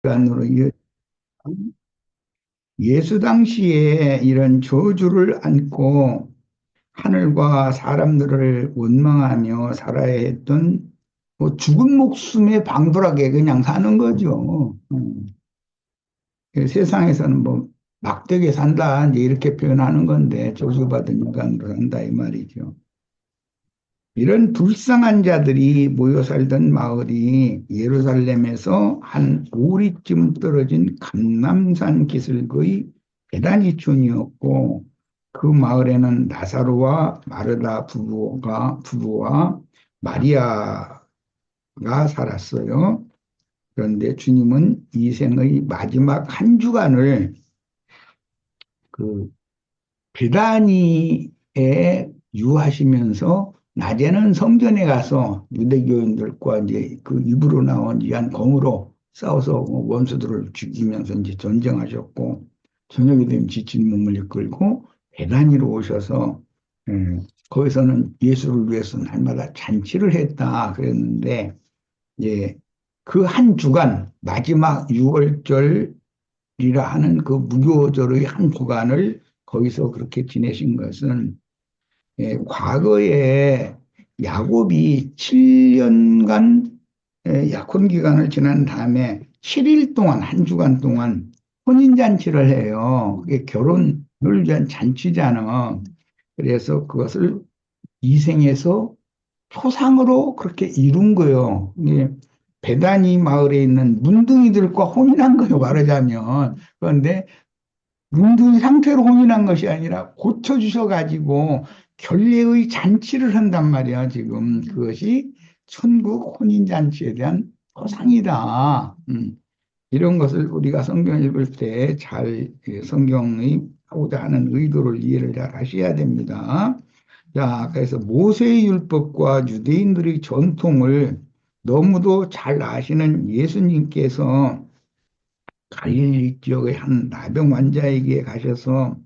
안으로 예수 당시에 이런 저주를 안고 하늘과 사람들을 원망하며 살아야 했던 뭐 죽은 목숨에 방불하게 그냥 사는 거죠. 세상에서는 뭐 막되게 산다 이제 이렇게 표현하는 건데 저주받은 인간으로 산다 이 말이죠. 이런 불쌍한 자들이 모여 살던 마을이 예루살렘에서 한 오리쯤 떨어진 감람산 기슭의 베다니촌이었고 그 마을에는 나사로와 마르다 부부와 마리아가 살았어요. 그런데 주님은 이 생의 마지막 한 주간을 그 베다니에 유하시면서 낮에는 성전에 가서 유대교인들과 이제 그 입으로 나온 이한 검으로 싸워서 원수들을 죽이면서 이제 전쟁하셨고 저녁이 되면 지친 몸을 이끌고 베다니로 오셔서 거기서는 예수를 위해서 날마다 잔치를 했다 그랬는데 이제 그 한 주간 마지막 유월절이라 하는 그 무교절의 한 주간을 거기서 그렇게 지내신 것은 과거에 야곱이 7년간 약혼 기간을 지난 다음에 7일 동안 한 주간 동안 혼인잔치를 해요. 그게 결혼을 위한 잔치잖아. 그래서 그것을 이생에서 초상으로 그렇게 이룬 거예요. 이게 베다니 마을에 있는 문둥이들과 혼인한 거예요, 말하자면. 그런데 문둥이 상태로 혼인한 것이 아니라 고쳐주셔가지고 결례의 잔치를 한단 말이야, 지금. 그것이 천국 혼인잔치에 대한 토상이다. 이런 것을 우리가 성경 읽을 때 잘 성경의 하고자 하는 의도를 이해를 잘 하셔야 됩니다. 자, 그래서 모세의 율법과 유대인들의 전통을 너무도 잘 아시는 예수님께서 갈릴리 지역의 한 나병 환자에게 가셔서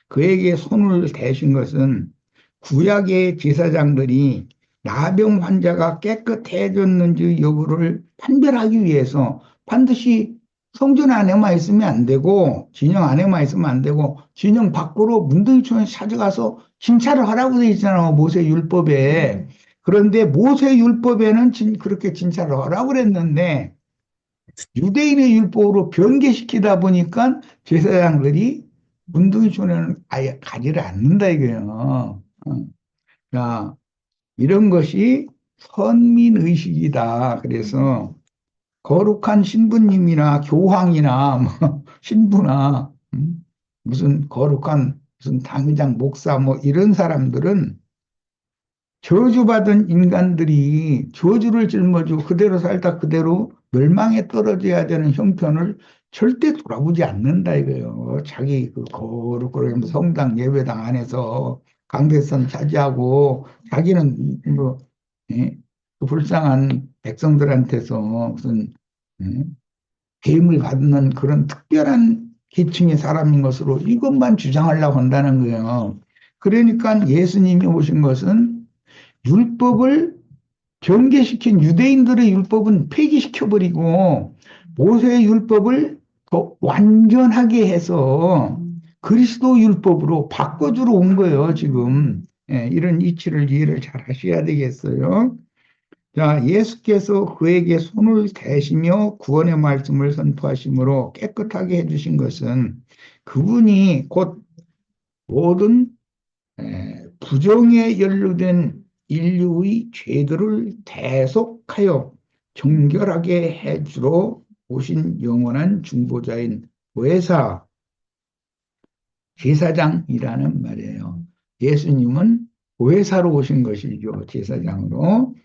그에게 손을 대신 것은 구약의 제사장들이 나병 환자가 깨끗해졌는지 여부를 판별하기 위해서 반드시 성전 안에만 있으면 안 되고 진영 안에만 있으면 안 되고 진영 밖으로 문둥이촌에 찾아가서 진찰을 하라고 돼 있잖아요. 모세 율법에. 그런데 모세 율법에는 그렇게 진찰을 하라고 그랬는데 유대인의 율법으로 변개시키다 보니까 제사장들이 문둥이촌에는 아예 가지를 않는다 이거예요. 자, 이런 것이 선민의식이다. 그래서 거룩한 신부님이나 교황이나 뭐 신부나 무슨 거룩한 무슨 당의장 목사 뭐 이런 사람들은 저주받은 인간들이 저주를 짊어지고 그대로 살다 그대로 멸망에 떨어져야 되는 형편을 절대 돌아보지 않는다 이거예요. 자기 그 거룩거룩한 성당 예배당 안에서 강대상 차지하고 자기는 뭐 그 불쌍한 백성들한테서 무슨 예, 배임을 받는 그런 특별한 계층의 사람인 것으로 이것만 주장하려고 한다는 거예요. 그러니까 예수님이 오신 것은 율법을 경계시킨 유대인들의 율법은 폐기시켜버리고 모세의 율법을 더 완전하게 해서 그리스도 율법으로 바꿔주러 온 거예요, 지금. 이런 이치를 이해를 잘 하셔야 되겠어요. 자, 예수께서 그에게 손을 대시며 구원의 말씀을 선포하심으로 깨끗하게 해주신 것은 그분이 곧 모든 부정에 연루된 인류의 죄들을 대속하여 정결하게 해주러 오신 영원한 중보자인 보혜사 제사장이라는 말이에요. 예수님은 보혜사로 오신 것이죠. 제사장으로.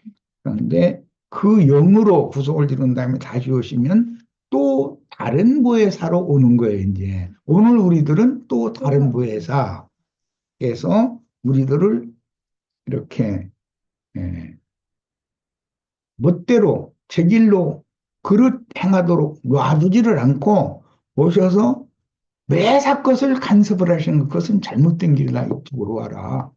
그런데 그 영으로 구속을 이룬 다음에 다시 오시면 또 다른 보혜사로 오는 거예요, 이제. 오늘 우리들은 또 다른 보혜사에서 우리들을 이렇게 예, 멋대로 제 길로 그릇 행하도록 놔두지를 않고 오셔서 매사 것을 간섭을 하시는 것, 그것은 잘못된 길이다. 이쪽으로 와라.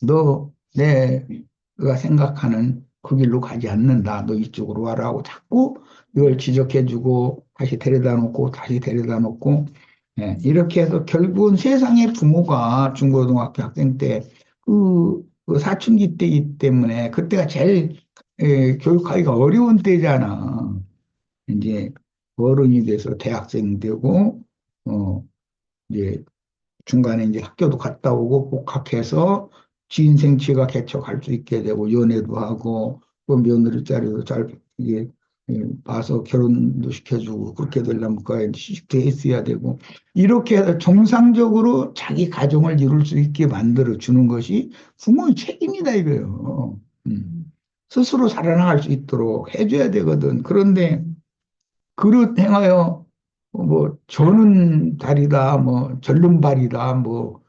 너 내가 생각하는 그 길로 가지 않는다. 너 이쪽으로 와라 하고 자꾸 이걸 지적해주고 다시 데려다 놓고 다시 데려다 놓고 이렇게 해서 결국은 세상의 부모가 중고등학교 학생 때 그 사춘기 때이기 때문에 그때가 제일 교육하기가 어려운 때잖아. 이제 어른이 돼서 대학생 되고 이제 중간에 이제 학교도 갔다 오고 복학해서 지인생취가 개척할 수 있게 되고 연애도 하고 또 며느리 자리도 잘 이게 봐서 결혼도 시켜주고 그렇게 되려면 그 시집도 했어야 되고 이렇게 해서 정상적으로 자기 가정을 이룰 수 있게 만들어 주는 것이 부모의 책임이다 이거예요. 스스로 살아나갈 수 있도록 해줘야 되거든. 그런데 그릇 행하여 뭐 저는 다리다 뭐 절름발이다 뭐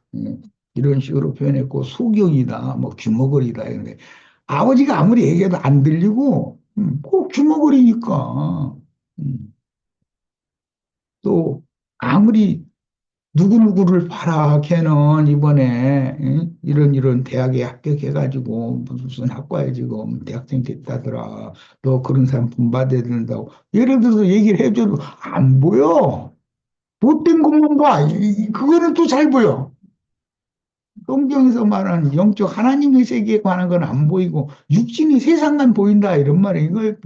이런 식으로 표현했고 소경이다 뭐 귀머거리다 이런데 아버지가 아무리 얘기해도 안 들리고 꼭 귀머거리니까 또 아무리 누구누구를 봐라 걔는 이번에 이런 대학에 합격해가지고 무슨 학과에 지금 대학생 됐다더라 너 그런 사람 본받아야 된다고 예를 들어서 얘기를 해줘도 안 보여 못된 것만 봐 그거는 또 잘 보여 성경에서 말하는 영적 하나님의 세계에 관한 건 안 보이고 육신이 세상만 보인다 이런 말에 이걸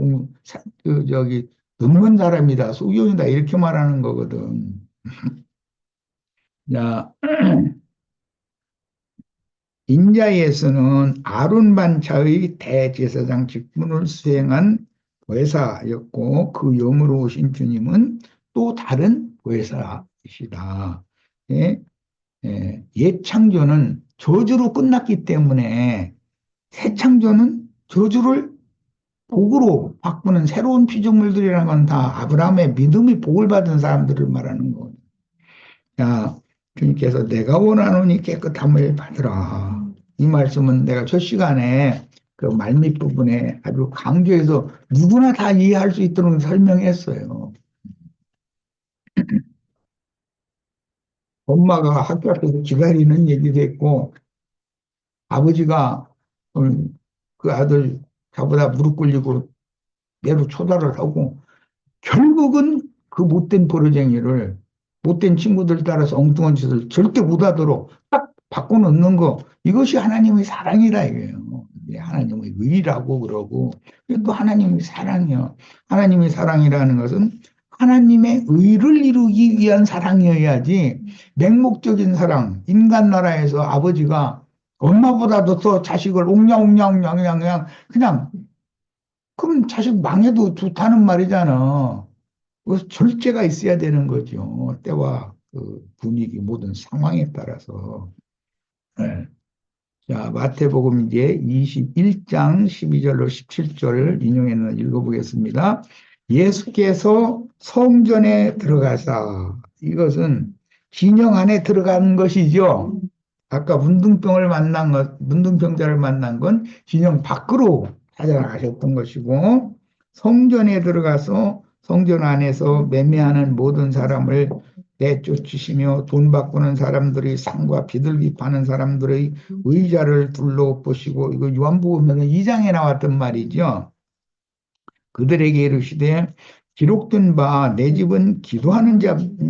저기 넘는 사람이다 소경이다 이렇게 말하는 거거든 자 인자에서는 아론 반차의 대제사장 직분을 수행한 보혜사였고 그 영으로 오신 주님은 또 다른 보혜사이시다. 예, 옛 창조는 저주로 끝났기 때문에 새 창조는 저주를 복으로 바꾸는 새로운 피조물들이라는 건 다 아브라함의 믿음이 복을 받은 사람들을 말하는 거예요. 자, 주님께서 내가 원하노니 깨끗함을 받으라. 이 말씀은 내가 첫 시간에 그 말밑 부분에 아주 강조해서 누구나 다 이해할 수 있도록 설명했어요. 엄마가 학교 앞에서 기다리는 얘기도 했고, 아버지가 그 아들 자보다 무릎 꿇리고 매로 초달을 하고, 결국은 그 못된 버러쟁이를 못된 친구들 따라서 엉뚱한 짓을 절대 못하도록 딱 바꿔놓는 거 이것이 하나님의 사랑이라 이거예요. 하나님의 의라고 그러고 또 하나님의 사랑이요. 하나님의 사랑이라는 것은 하나님의 의를 이루기 위한 사랑이어야지 맹목적인 사랑. 인간 나라에서 아버지가 엄마보다도 더 자식을 옹냥옹냥옹냥옹냥 그냥 그럼 자식 망해도 좋다는 말이잖아. 그래서 절제가 있어야 되는 거죠. 때와 그 분위기 모든 상황에 따라서. 네. 자, 마태복음 이제 21장 12절로 17절 인용해서 읽어보겠습니다. 예수께서 성전에 들어가사 이것은 진영 안에 들어간 것이죠. 아까 문둥병자를 만난 건 진영 밖으로 찾아나가셨던 것이고 성전에 들어가서 성전 안에서 매매하는 모든 사람을 내쫓으시며 돈 바꾸는 사람들의 상과 비둘기 파는 사람들의 의자를 둘러보시고 이거 요한복음 2장에 나왔던 말이죠. 그들에게 이르시되 기록된 바 내 집은 기도하는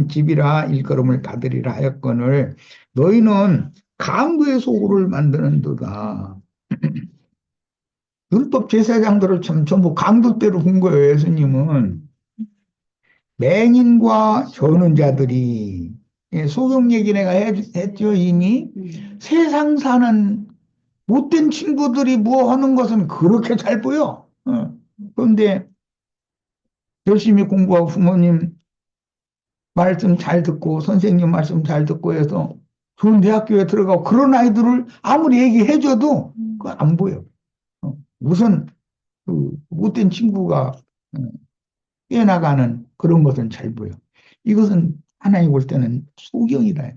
집이라 일컬음을 받으리라 하였거늘 너희는 강도의 소굴을 만드는도다. 율법 제사장들을 참 전부 강도대로 본 거예요. 예수님은 맹인과 저는 자들이 소경 얘기 내가 했죠 이미 세상 사는 못된 친구들이 뭐 하는 것은 그렇게 잘 보여. 그런데 열심히 공부하고 부모님 말씀 잘 듣고 선생님 말씀 잘 듣고 해서 좋은 대학교에 들어가고 그런 아이들을 아무리 얘기해줘도 그거 안 보여. 우선 그 못된 친구가 깨나가는 그런 것은 잘 보여. 이것은 하나님 볼 때는 소경이다.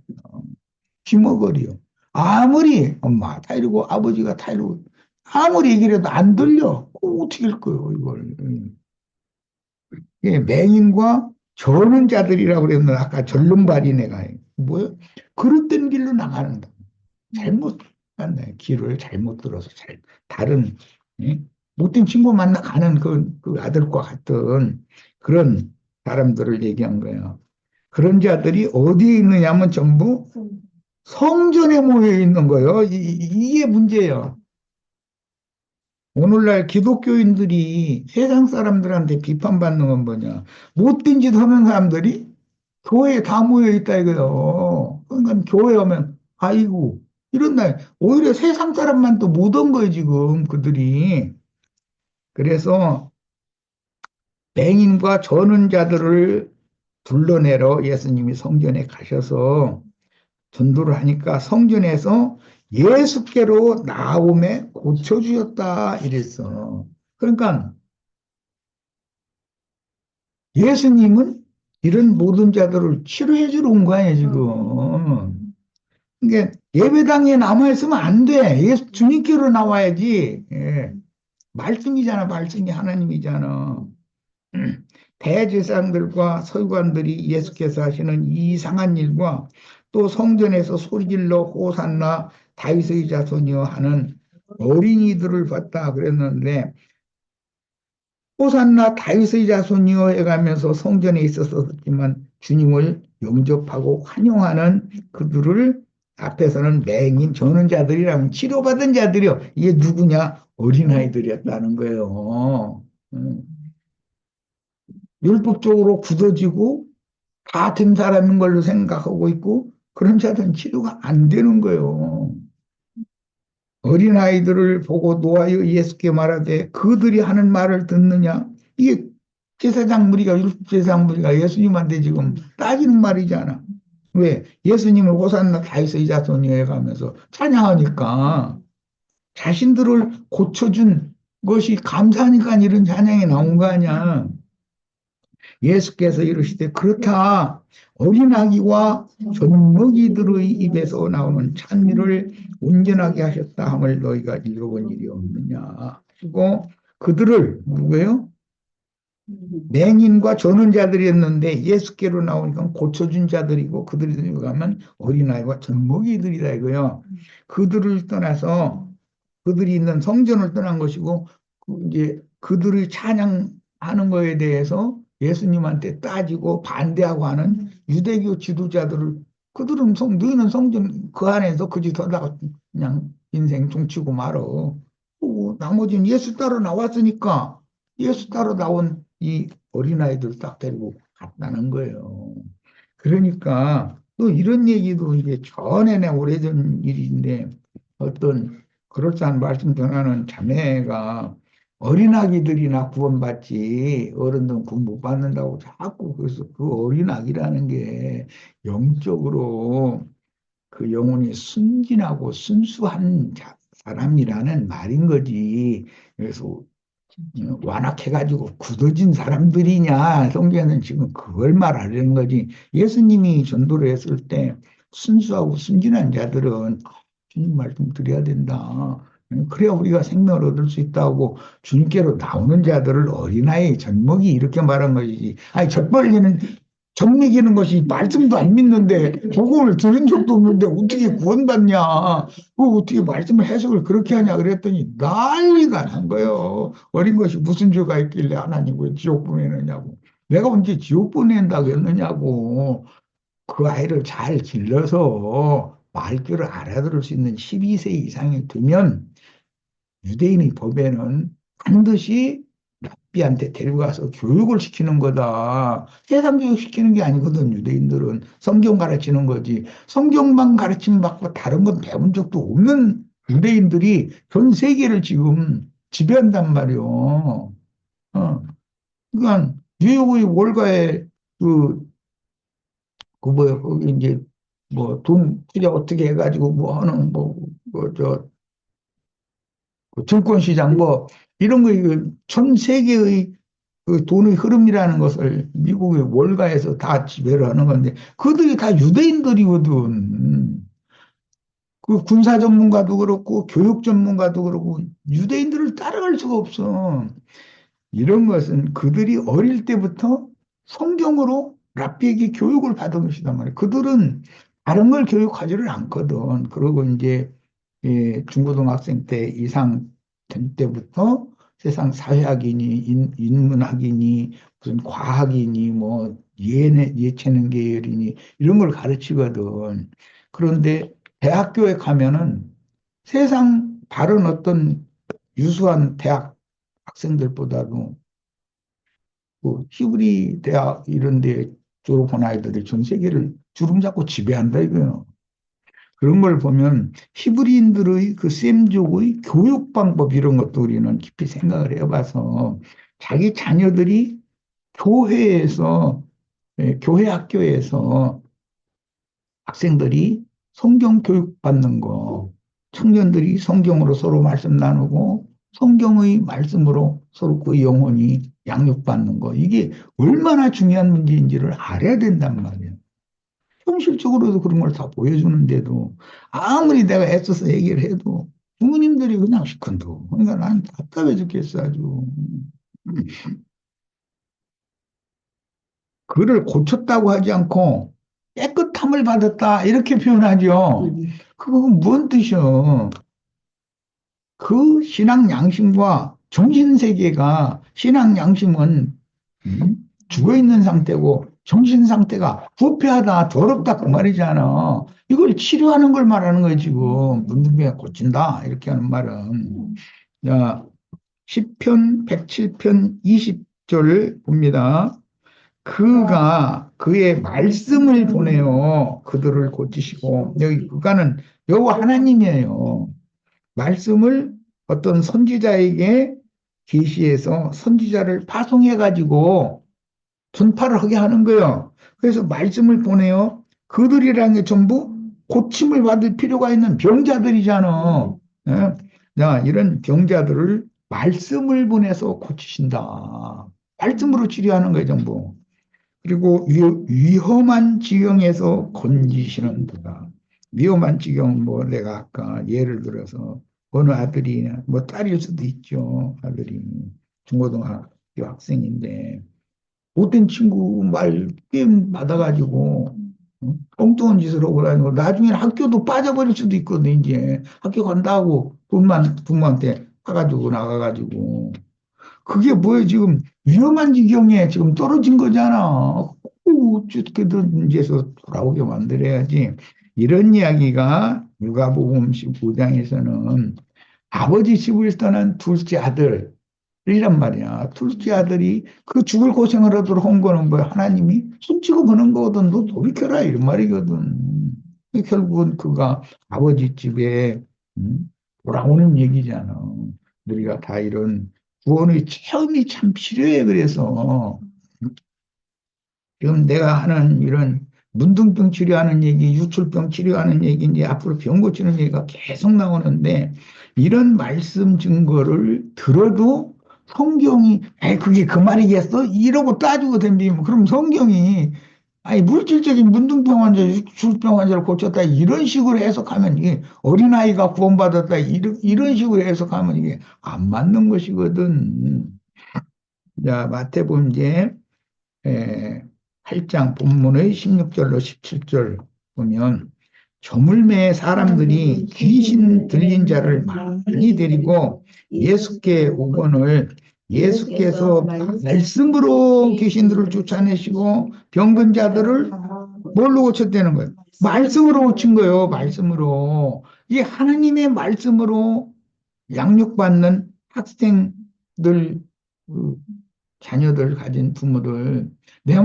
귀머거리요. 아무리 엄마가 타이르고 아버지가 타이르고 아무리 얘기를 해도 안 들려. 어떻게 할 거예요, 이걸. 예, 맹인과 저는 자들이라고 그랬는데 아까 절름발이네가 뭐요? 그릇된 길로 나가는 거. 잘못 갔네. 길을 잘못 들어서 다른 예? 못된 친구 만나 가는 그 아들과 같은 그런 사람들을 얘기한 거예요. 그런 자들이 어디에 있느냐면 전부 성전에 모여 있는 거예요. 이게 문제예요. 오늘날 기독교인들이 세상 사람들한테 비판받는 건 뭐냐? 못된 짓 하는 사람들이 교회에 다 모여 있다 이거요. 그러니까 교회 오면 아이고 이런 날 오히려 세상 사람만 또 못 온 거예요 지금 그들이. 그래서 맹인과 저는 자들을 불러내러 예수님이 성전에 가셔서 전도를 하니까 성전에서 예수께로 나옴에 고쳐주셨다 이랬어. 그러니까 예수님은 이런 모든 자들을 치료해 주러 온 거 아니에요, 지금. 그러니까 예배당에 남아있으면 안 돼. 예수 주님께로 나와야지. 예. 말씀이잖아, 말씀이 하나님이잖아. 대제사장들과 서기관들이 예수께서 하시는 이상한 일과 또 성전에서 소리질러 호산나 다윗의 자손이여 하는 어린이들을 봤다 그랬는데 호산나 다윗의 자손이여 해가면서 성전에 있었었지만 주님을 영접하고 환영하는 그들을 앞에서는 맹인 전원자들이라면 치료받은 자들이요. 이게 누구냐? 어린아이들이었다는 거예요. 음. 율법적으로 굳어지고 다 된 사람인 걸로 생각하고 있고 그런 자들은 치료가 안 되는 거예요. 어린아이들을 보고 노하여 예수께 말하되 그들이 하는 말을 듣느냐? 이게 제사장 무리가 율법제사장 무리가 예수님한테 지금 따지는 말이잖아. 왜? 예수님을 호산나 다윗의 자손이여 가면서 찬양하니까 자신들을 고쳐준 것이 감사하니까 이런 찬양이 나온 거 아니야. 예수께서 이르시되 그렇다 어린아기와 젖먹이들의 입에서 나오는 찬미를 온전하게 하셨다 함을 너희가 읽어본 일이 없느냐. 그리고 그들을 누구예요? 맹인과 전원 자들이었는데 예수께로 나오니까 고쳐준 자들이고 그들이 가면 어린아이와 젖먹이들이다 이거요. 그들을 떠나서 그들이 있는 성전을 떠난 것이고 이제 그들의 찬양하는 거에 대해서 예수님한테 따지고 반대하고 하는 유대교 지도자들을 그들은 너희는 성전 그 안에서 그 짓 하다가 그냥 인생 종치고 말어. 나머지는 예수 따로 나왔으니까 예수 따로 나온 이 어린아이들 딱 데리고 갔다는 거예요. 그러니까 또 이런 얘기도 이제 전에는 오래전 일인데 어떤 그럴싸한 말씀 전하는 자매가 어린아기들이나 구원받지 어른들은 구원 못 받는다고 자꾸 그래서 그 어린아기라는 게 영적으로 그 영혼이 순진하고 순수한 사람이라는 말인 거지. 그래서 완악해가지고 굳어진 사람들이냐 성경에는 지금 그걸 말하려는 거지. 예수님이 전도를 했을 때 순수하고 순진한 자들은 주님 말씀 드려야 된다. 그래야 우리가 생명을 얻을 수 있다고 주님께로 나오는 자들을 어린아이 젖먹이 이렇게 말한 것이지. 아니 젖벌리는 젖먹이는 것이 말씀도 안 믿는데 복음을 들은 적도 없는데 어떻게 구원받냐. 어떻게 말씀을 해석을 그렇게 하냐 그랬더니 난리가 난 거예요. 어린 것이 무슨 죄가 있길래 하나님 왜 지옥 보내느냐고. 내가 언제 지옥 보낸다고 했느냐고. 그 아이를 잘 길러서 말귀를 알아들을 수 있는 12세 이상이 되면 유대인의 법에는 반드시 랍비한테 데려가서 교육을 시키는 거다. 세상 교육 시키는 게 아니거든. 유대인들은 성경 가르치는 거지. 성경만 가르침 받고 다른 건 배운 적도 없는 유대인들이 전 세계를 지금 지배한단 말이요. 그러니까 뉴욕의 월가에 뭐야, 거기 이제 뭐 돈 투자 어떻게 해가지고 뭐 하는 그 증권시장 뭐 이런 거 이거 전 세계의 그 돈의 흐름이라는 것을 미국의 월가에서 다 지배를 하는 건데 그들이 다 유대인들이거든. 그 군사 전문가도 그렇고 교육 전문가도 그렇고 유대인들을 따라갈 수가 없어. 이런 것은 그들이 어릴 때부터 성경으로 랍비에게 교육을 받은 것이단 말이에요. 그들은 다른 걸 교육하지를 않거든. 그리고 이제 중고등학생 때 이상 된 때부터 세상 사회학이니, 인문학이니, 무슨 과학이니, 뭐, 예체능 계열이니, 이런 걸 가르치거든. 그런데 대학교에 가면은 세상 다른 어떤 유수한 대학 학생들보다도 그 히브리 대학 이런 데 졸업한 아이들이 전 세계를 주름 잡고 지배한다 이거예요. 그런 걸 보면 히브리인들의 그 셈족의 교육 방법 이런 것도 우리는 깊이 생각을 해봐서 자기 자녀들이 교회에서, 교회 학교에서 학생들이 성경 교육 받는 거, 청년들이 성경으로 서로 말씀 나누고 성경의 말씀으로 서로 그 영혼이 양육받는 거, 이게 얼마나 중요한 문제인지를 알아야 된단 말이에요. 현실적으로도 그런 걸 다 보여주는데도 아무리 내가 애써서 얘기를 해도 부모님들이 그냥 시큰둥. 그러니까 난 답답해 죽겠어 아주. 그를 고쳤다고 하지 않고 깨끗함을 받았다 이렇게 표현하죠. 그건 뭔 뜻이요? 그 신앙 양심과 정신 세계가, 신앙 양심은 죽어 있는 상태고 정신 상태가 부패하다, 더럽다 그 말이잖아. 이걸 치료하는 걸 말하는 거지 지금. 문둥병 고친다 이렇게 하는 말은. 자, 시편 107편 20절 봅니다. 그가 그의 말씀을 보내어 그들을 고치시고, 여기 그가는 여호와 하나님이에요. 말씀을 어떤 선지자에게 계시해서 선지자를 파송해 가지고 전파를 하게 하는 거예요. 그래서 말씀을 보내요. 그들이라는 게 전부 고침을 받을 필요가 있는 병자들이잖아. 예? 자, 이런 병자들을 말씀을 보내서 고치신다. 말씀으로 치료하는 거예요, 전부. 그리고 위험한 지경에서 건지시는 분다. 위험한 지경, 뭐 내가 아까 예를 들어서 어느 아들이, 뭐 딸일 수도 있죠. 아들이 중고등학교 학생인데 못된 친구 말 게임 받아가지고 엉뚱한 짓을 하고 다니고 나중에 학교도 빠져버릴 수도 있거든. 이제 학교 간다고 돈만 부모한테 사가지고 나가가지고 그게 뭐예요? 지금 위험한 지경에 지금 떨어진 거잖아. 어떻게든 이제서 돌아오게 만들어야지. 이런 이야기가 누가복음 15장에서는 아버지 집을 떠난 둘째 아들이란 말이야. 둘째 아들이 그 죽을 고생을 하도록 한 거는 뭐야? 하나님이 손치고 보는 거거든. 너 돌이켜라 이런 말이거든. 결국은 그가 아버지 집에 돌아오는 얘기잖아. 우리가 다 이런 구원의 체험이 참 필요해. 그래서 지금 내가 하는 이런 문둥병 치료하는 얘기, 유출병 치료하는 얘기, 이제 앞으로 병 고치는 얘기가 계속 나오는데 이런 말씀 증거를 들어도 성경이 에 그게 그 말이겠어? 이러고 따지고 덤비면 그럼 성경이 아니 물질적인 문둥병 환자, 유출병 환자를 고쳤다 이런 식으로 해석하면 이게 어린아이가 구원받았다 이런 식으로 해석하면 이게 안 맞는 것이거든. 자, 마태복음 이제 8장 본문의 16절로 17절 보면 저물매의 사람들이 귀신 들린 자를 많이 데리고 예수께 오거늘 예수께서 말씀으로 귀신들을 쫓아내시고 병든 자들을 뭘로 고쳤다는 거예요? 말씀으로 고친 거예요. 말씀으로. 이 하나님의 말씀으로 양육받는 학생들, 그 자녀들 가진 부모들, 내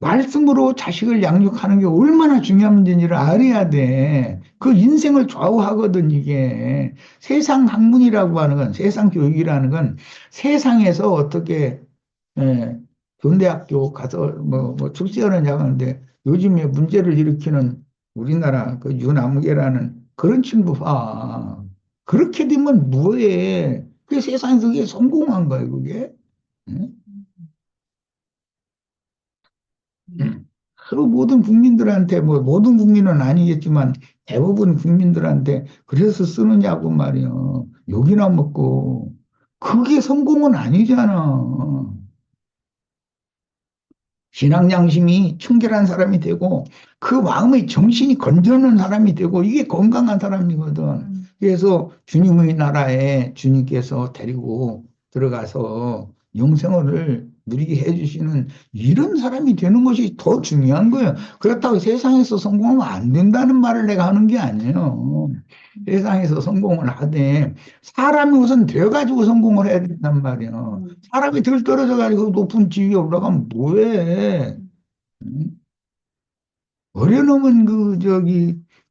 말씀으로 자식을 양육하는 게 얼마나 중요한 문제인지를 알아야 돼. 그 인생을 좌우하거든, 이게. 세상 학문이라고 하는 건, 세상 교육이라는 건 세상에서 어떻게, 예, 교대학교 가서 뭐 출세하느냐 하는데 요즘에 문제를 일으키는 우리나라 그 유나무계라는 그런 친구 봐. 그렇게 되면 뭐해. 그게 세상에서 그게 성공한 거야, 그게. 응? 그 모든 국민들한테 뭐 모든 국민은 아니겠지만 대부분 국민들한테 그래서 쓰느냐고 말이요. 욕이나 먹고 그게 성공은 아니잖아. 신앙 양심이 청결한 사람이 되고 그 마음의 정신이 건전한 사람이 되고 이게 건강한 사람이거든. 그래서 주님의 나라에 주님께서 데리고 들어가서 영생을 누리게 해주시는 이런 사람이 되는 것이 더 중요한 거예요. 그렇다고 세상에서 성공하면 안 된다는 말을 내가 하는 게 아니에요. 세상에서 성공을 하되 사람이 우선 되어가지고 성공을 해야 된단 말이에요. 사람이 덜 떨어져가지고 높은 지위에 올라가면 뭐해? 응? 어려놓은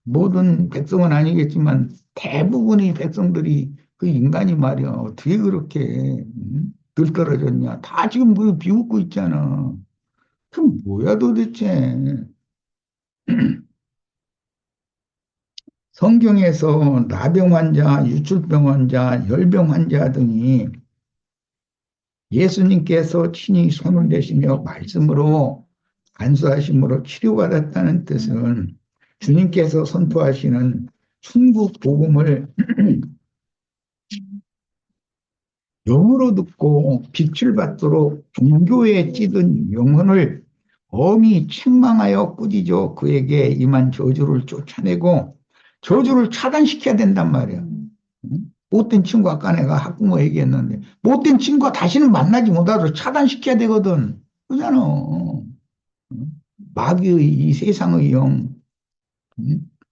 모든 백성은 아니겠지만 대부분의 백성들이 그 인간이 말이야. 어떻게 그렇게, 덜 떨어졌냐. 다 지금 그 비웃고 있잖아. 그럼 뭐야 도대체. 성경에서 나병 환자, 유출병 환자, 열병 환자 등이 예수님께서 친히 손을 대시며 말씀으로 안수하심으로 치료받았다는 뜻은 주님께서 선포하시는 천국 복음을 영으로 듣고 빛을 받도록 종교에 찌든 영혼을 엄히 책망하여 꾸짖어 그에게 임한 저주를 쫓아내고 저주를 차단시켜야 된단 말이야. 못된 친구 아까 내가 학부모 얘기했는데 못된 친구가 다시는 만나지 못하도록 차단시켜야 되거든. 그잖아. 마귀의 이 세상의 영,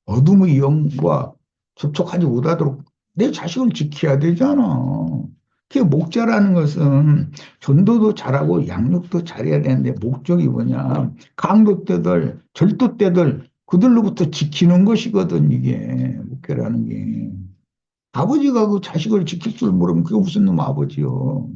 어둠의 영과 접촉하지 못하도록 내 자식을 지켜야 되잖아. 그 목자라는 것은 전도도 잘하고 양육도 잘해야 되는데 목적이 뭐냐. 강도떼들, 절도떼들, 그들로부터 지키는 것이거든, 이게. 목회라는 게. 아버지가 그 자식을 지킬 줄 모르면 그게 무슨 놈 아버지요.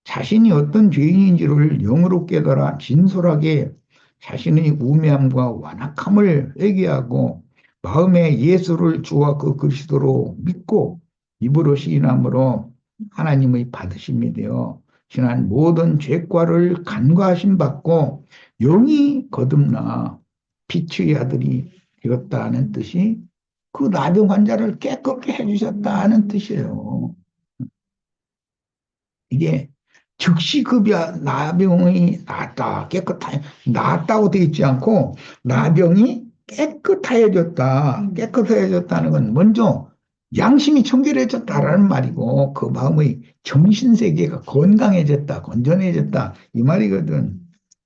자신이 어떤 죄인인지를 영으로 깨달아 진솔하게 자신의 우매함과 완악함을 회개하고 마음에 예수를 주와 그 그리스도로 믿고 입으로 시인함으로 하나님의 받으심이 되어 지난 모든 죄과를 간과하심 받고 영이 거듭나 빛의 아들이 되었다는 뜻이 그 나병 환자를 깨끗게 해주셨다는 뜻이에요. 이게 즉시 급여 나병이 나았다, 깨끗하, 나았다고 되어 있지 않고 나병이 깨끗하여졌다, 깨끗하여졌다는 건 먼저 양심이 청결해졌다라는 말이고 그 마음의 정신세계가 건강해졌다, 건전해졌다 이 말이거든.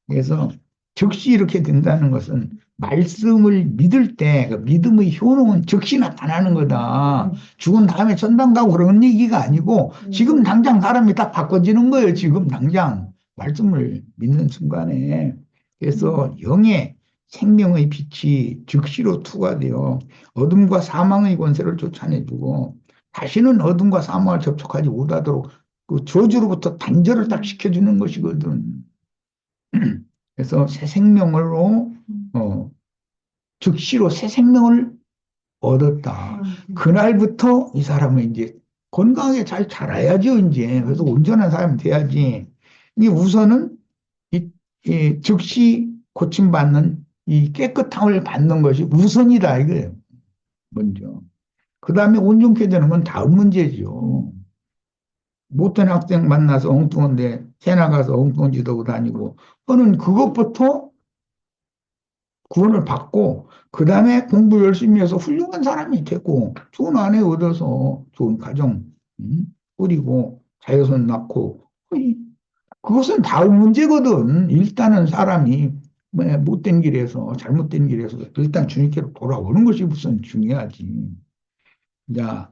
그래서 즉시 이렇게 된다는 것은 말씀을 믿을 때 그 믿음의 효능은 즉시 나타나는 거다. 죽은 다음에 천당 가고 그런 얘기가 아니고 지금 당장 사람이 딱 바꿔지는 거예요. 지금 당장 말씀을 믿는 순간에. 그래서 영의 생명의 빛이 즉시로 투과되어 어둠과 사망의 권세를 쫓아내주고 다시는 어둠과 사망을 접촉하지 못하도록 그 저주로부터 단절을 딱 시켜주는 것이거든. 그래서 새 생명으로 즉시로 새 생명을 얻었다. 그날부터 이 사람은 이제 건강하게 잘 자라야죠, 이제. 그래서 온전한 사람이 돼야지. 이 우선은 이 즉시 고침받는 이 깨끗함을 받는 것이 우선이다, 이거예요. 먼저. 그 다음에 온전케 되는 건 다음 문제죠. 못된 학생 만나서 엉뚱한데 새 나가서 엉뚱한 짓 하고 다니고 저는 그것부터 구원을 받고 그 다음에 공부 열심히 해서 훌륭한 사람이 되고 좋은 아내 얻어서 좋은 가정 꾸리고 자녀손 낳고 그것은 다음 문제거든. 일단은 사람이 뭐 못된 길에서 잘못된 길에서 일단 주님께로 돌아오는 것이 우선 중요하지. 자,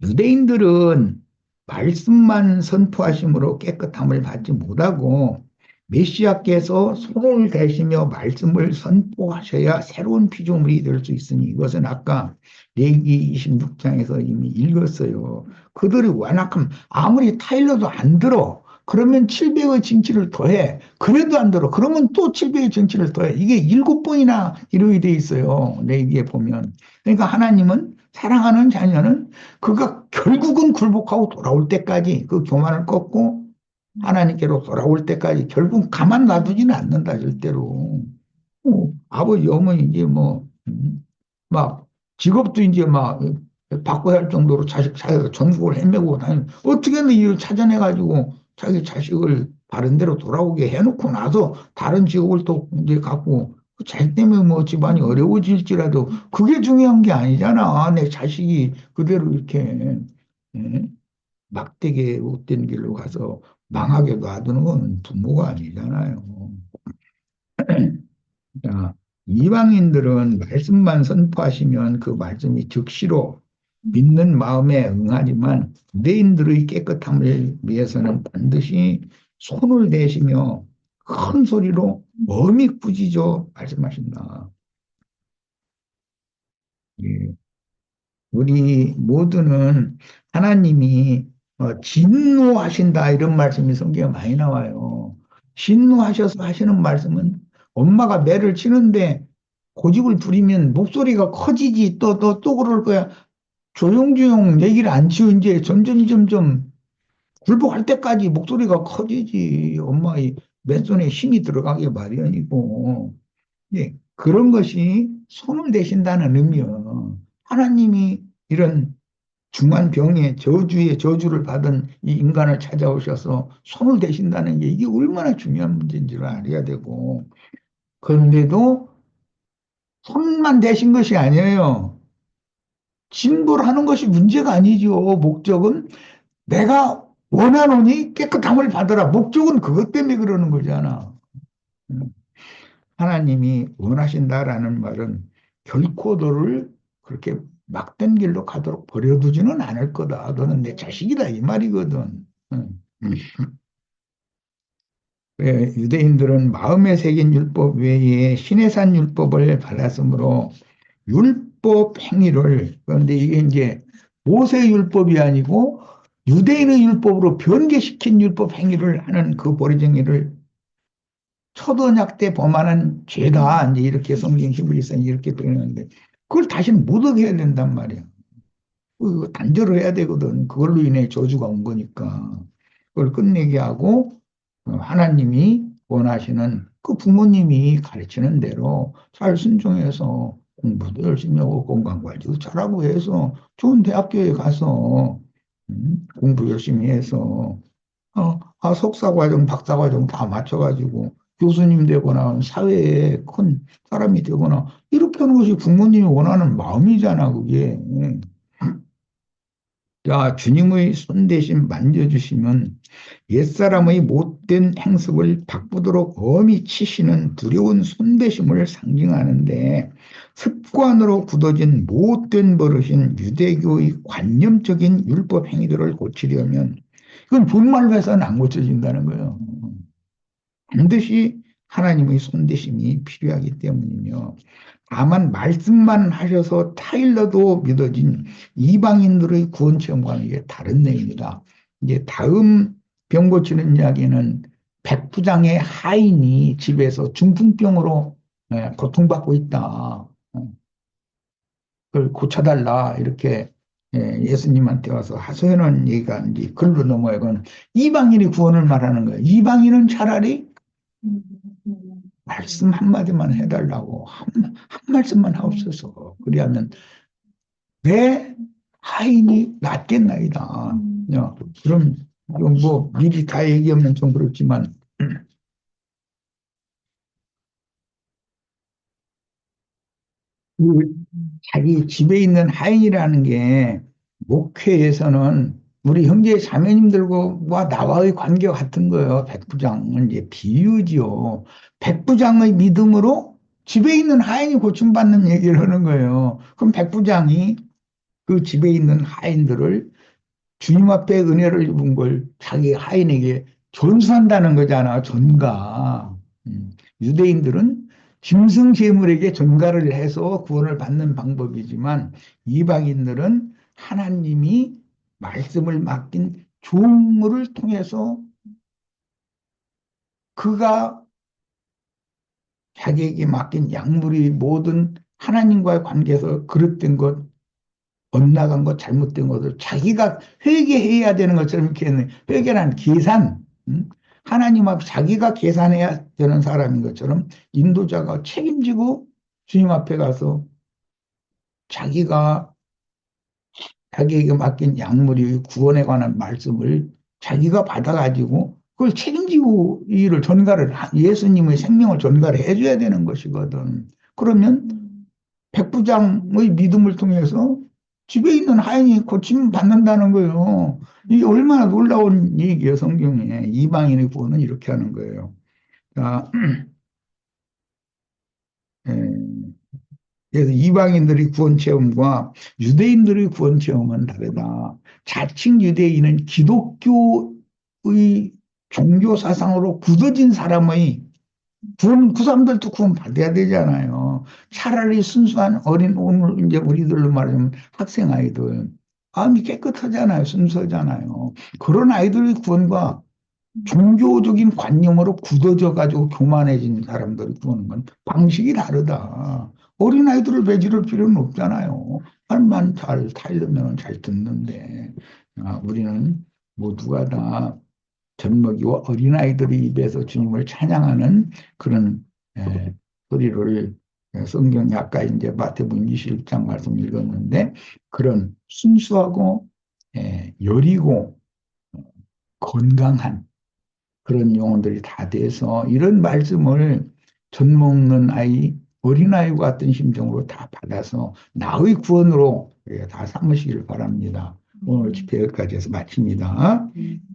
유대인들은 말씀만 선포하심으로 깨끗함을 받지 못하고 메시아께서 손을 대시며 말씀을 선포하셔야 새로운 피조물이 될 수 있으니 이것은 아까 레위기 26장에서 이미 읽었어요. 그들의 완악함 아무리 타일러도 안 들어. 그러면 700의 징치를 더해. 그래도 안 들어. 그러면 또 700의 징치를 더해. 이게 7번이나 이루어져 돼 있어요. 레위기에 보면. 그러니까 하나님은 사랑하는 자녀는 그가 결국은 굴복하고 돌아올 때까지 그 교만을 꺾고 하나님께로 돌아올 때까지 결국 가만 놔두지는 않는다, 절대로. 아버지, 어머니, 이제 막, 직업도 이제 막, 바꿔야 할 정도로 자식 사회에서 전국을 헤매고 다니는, 어떻게든 이를 찾아내가지고 자기 자식을 바른 대로 돌아오게 해놓고 나서 다른 직업을 또 이제 갖고 그 자식 때문에 뭐 집안이 어려워질지라도 그게 중요한 게 아니잖아. 내 자식이 그대로 이렇게 예? 막되게 못된 길로 가서 망하게 놔두는 건 부모가 아니잖아요. 자, 이방인들은 말씀만 선포하시면 그 말씀이 즉시로 믿는 마음에 응하지만 유대인들의 깨끗함을 위해서는 반드시 손을 대시며 큰 소리로 엄히 꾸짖어 말씀하신다. 예. 우리 모두는 하나님이 진노하신다 이런 말씀이 성경에 많이 나와요. 진노하셔서 하시는 말씀은 엄마가 매를 치는데 고집을 부리면 목소리가 커지지 또 그럴 거야. 조용조용 얘기를 안 치고 이제 점점 굴복할 때까지 목소리가 커지지. 엄마의 맨손에 힘이 들어가게 마련이고. 예, 그런 것이 손을 대신다는 의미요. 하나님이 이런 중한 병에 저주의 저주를 받은 이 인간을 찾아오셔서 손을 대신다는 게 이게 얼마나 중요한 문제인지를 알아야 되고. 그런데도 손만 대신 것이 아니에요. 진보를 하는 것이 문제가 아니죠. 목적은 내가 원하노니 깨끗함을 받으라. 목적은 그것 때문에 그러는 거잖아. 음. 하나님이 원하신다라는 말은 결코 너를 그렇게 막된 길로 가도록 버려두지는 않을 거다. 너는 내 자식이다. 이 말이거든. 음. 왜 유대인들은 마음에 새긴 율법 외에 신의 산 율법을 받았으므로 율법 행위를 그런데 이게 이제 모세 율법이 아니고 유대인의 율법으로 변개시킨 율법 행위를 하는 그 버리쟁이를 초도약 때 범하는 죄다 이제 이렇게 성경 히브리서에 이렇게 표현하는데 그걸 다시는 못 하게 해야 된단 말이야. 그거 단절을 해야 되거든. 그걸로 인해 저주가 온 거니까. 그걸 끝내게 하고 하나님이 원하시는 그 부모님이 가르치는 대로 잘 순종해서 공부도 열심히 하고 건강관리도 잘하고 해서 좋은 대학교에 가서 공부 열심히 해서 석사과정, 박사과정 다 맞춰가지고 교수님 되거나 사회에 큰 사람이 되거나 이렇게 하는 것이 부모님이 원하는 마음이잖아, 그게. 자, 주님의 손 대신 만져주시면 옛사람의 못된 행습을 바꾸도록 엄히 치시는 두려운 손대심을 상징하는데 습관으로 굳어진 못된 버릇인 유대교의 관념적인 율법 행위들을 고치려면 이건 분말로 해서는 안 고쳐진다는 거예요. 반드시 하나님의 손대심이 필요하기 때문이며 다만 말씀만 하셔서 타일러도 믿어진 이방인들의 구원 체험과는 이게 다른 내용이다. 이제 다음 병 고치는 이야기는 백부장의 하인이 집에서 중풍병으로 고통받고 있다. 그걸 고쳐달라 이렇게 예수님한테 와서 하소연한 얘기가 이제 글로 넘어가고는 이방인이 구원을 말하는 거예요. 이방인은 차라리 말씀 한마디만 해달라고 한 말씀만 하옵소서. 그리하면 내 하인이 낫겠나이다. 야, 그럼 이건 뭐 미리 다 얘기하면 좀 그렇지만 그 자기 집에 있는 하인이라는 게 목회에서는 우리 형제 자매님들과 나와의 관계가 같은 거예요. 백부장은 이제 비유지요. 백부장의 믿음으로 집에 있는 하인이 고침받는 얘기를 하는 거예요. 그럼 백부장이 그 집에 있는 하인들을 주님 앞에 은혜를 입은 걸 자기 하인에게 전수한다는 거잖아, 전가. 유대인들은 짐승 제물에게 전가를 해서 구원을 받는 방법이지만 이방인들은 하나님이 말씀을 맡긴 종을 통해서 그가 자기에게 맡긴 약물이 모든 하나님과의 관계에서 그릇된 것, 엇나간 것, 잘못된 것을 자기가 회개해야 되는 것처럼 이렇게 했네. 회개란 계산. 하나님 앞 자기가 계산해야 되는 사람인 것처럼 인도자가 책임지고 주님 앞에 가서 자기가 자기에게 맡긴 약물이 구원에 관한 말씀을 자기가 받아가지고 그걸 책임지고 이 일을 예수님의 생명을 전가를 해줘야 되는 것이거든. 그러면 백부장의 믿음을 통해서 집에 있는 하인이 고침 받는다는 거예요. 이게 얼마나 놀라운 얘기예요, 성경에. 이방인의 구원은 이렇게 하는 거예요. 자, 예, 그래서 이방인들의 구원 체험과 유대인들의 구원 체험은 다르다. 자칭 유대인은 기독교의 종교 사상으로 굳어진 사람의 그 사람들도 구원 받아야 되잖아요. 차라리 순수한 오늘 이제 우리들로 말하면 학생 아이들. 마음이 깨끗하잖아요. 순수하잖아요. 그런 아이들의 구원과 종교적인 관념으로 굳어져 가지고 교만해진 사람들이 구하는 건 방식이 다르다. 어린아이들을 배제할 필요는 없잖아요. 말만 잘 타이르면 잘 듣는데 우리는 모두가 다 젖먹이와 어린아이들의 입에서 주님을 찬양하는 그런 소리를 성경이 아까 이제 마태복음 21장 말씀 읽었는데 그런 순수하고 여리고 건강한 그런 영혼들이 다 돼서 이런 말씀을 젖 먹는 아이, 어린아이와 같은 심정으로 다 받아서 나의 구원으로 다 삼으시길 바랍니다. 오늘 집회 여기까지 해서 마칩니다.